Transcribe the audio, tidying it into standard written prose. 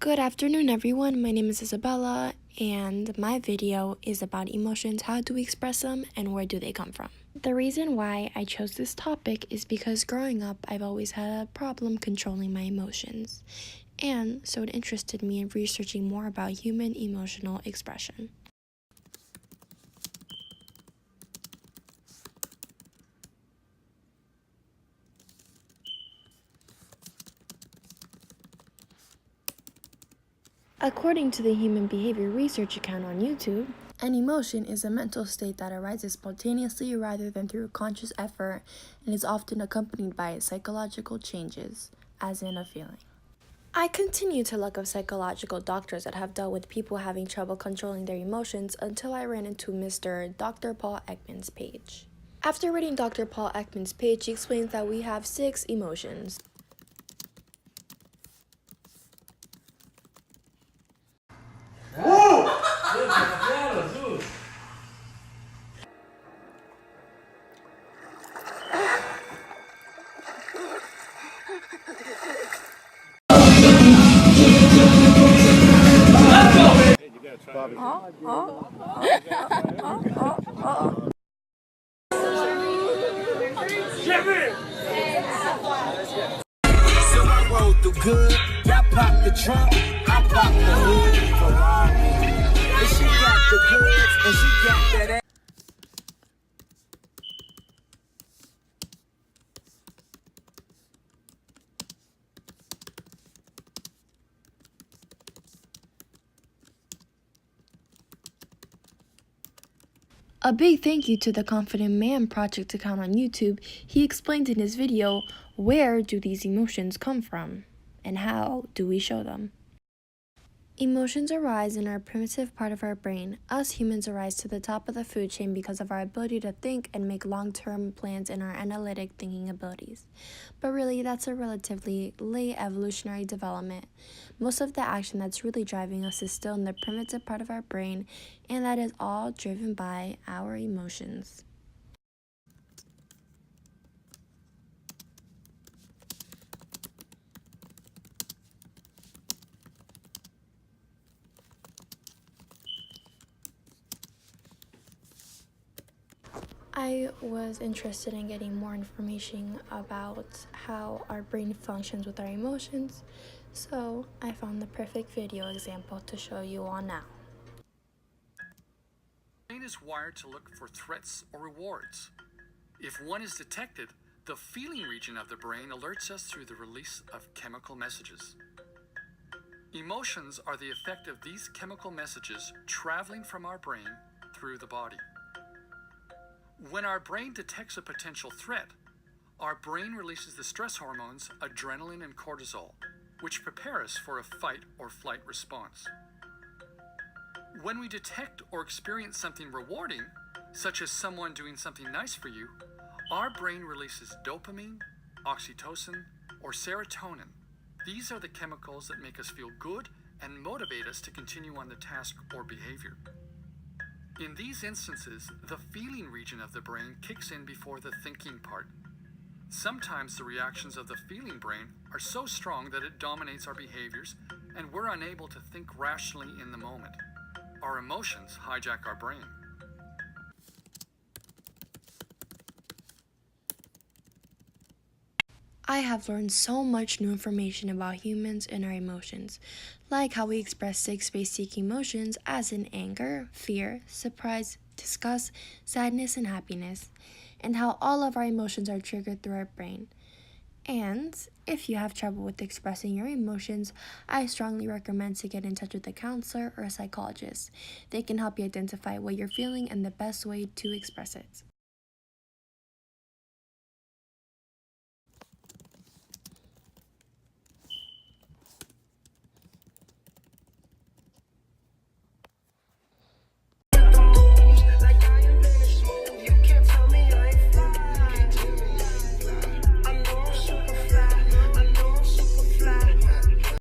Good afternoon, everyone. My name is Isabella, and my video is about emotions. How do we express them, and where do they come from? The reason why I chose this topic is because growing up, I've always had a problem controlling my emotions, and so it interested me in researching more about human emotional expression. According to the Human Behavior Research account on YouTube, an emotion is a mental state that arises spontaneously rather than through conscious effort and is often accompanied by psychological changes, as in a feeling. I continue to look up psychological doctors that have dealt with people having trouble controlling their emotions until I ran into Mr. Dr. Paul Ekman's page. After reading Dr. Paul Ekman's page, he explains that we have 6 emotions. Bobby. So I rolled through good, I popped the trunk, I popped the hood, Ferrari. And she got the goods, and she got that ass. A big thank you to the Confident Man Project account on YouTube. He explained in his video, where do these emotions come from and how do we show them? Emotions arise in our primitive part of our brain. Us humans arise to the top of the food chain because of our ability to think and make long-term plans in our analytic thinking abilities. But really, that's a relatively late evolutionary development. Most of the action that's really driving us is still in the primitive part of our brain, and that is all driven by our emotions. I was interested in getting more information about how our brain functions with our emotions, so I found the perfect video example to show you all now. The brain is wired to look for threats or rewards. If one is detected, the feeling region of the brain alerts us through the release of chemical messages. Emotions are the effect of these chemical messages traveling from our brain through the body. When our brain detects a potential threat, our brain releases the stress hormones adrenaline and cortisol, which prepare us for a fight or flight response. When we detect or experience something rewarding, such as someone doing something nice for you, our brain releases dopamine, oxytocin, or serotonin. These are the chemicals that make us feel good and motivate us to continue on the task or behavior. In these instances, the feeling region of the brain kicks in before the thinking part. Sometimes the reactions of the feeling brain are so strong that it dominates our behaviors and we're unable to think rationally in the moment. Our emotions hijack our brain. I have learned so much new information about humans and our emotions, like how we express 6 basic emotions as in anger, fear, surprise, disgust, sadness, and happiness, and how all of our emotions are triggered through our brain. And if you have trouble with expressing your emotions, I strongly recommend to get in touch with a counselor or a psychologist. They can help you identify what you're feeling and the best way to express it.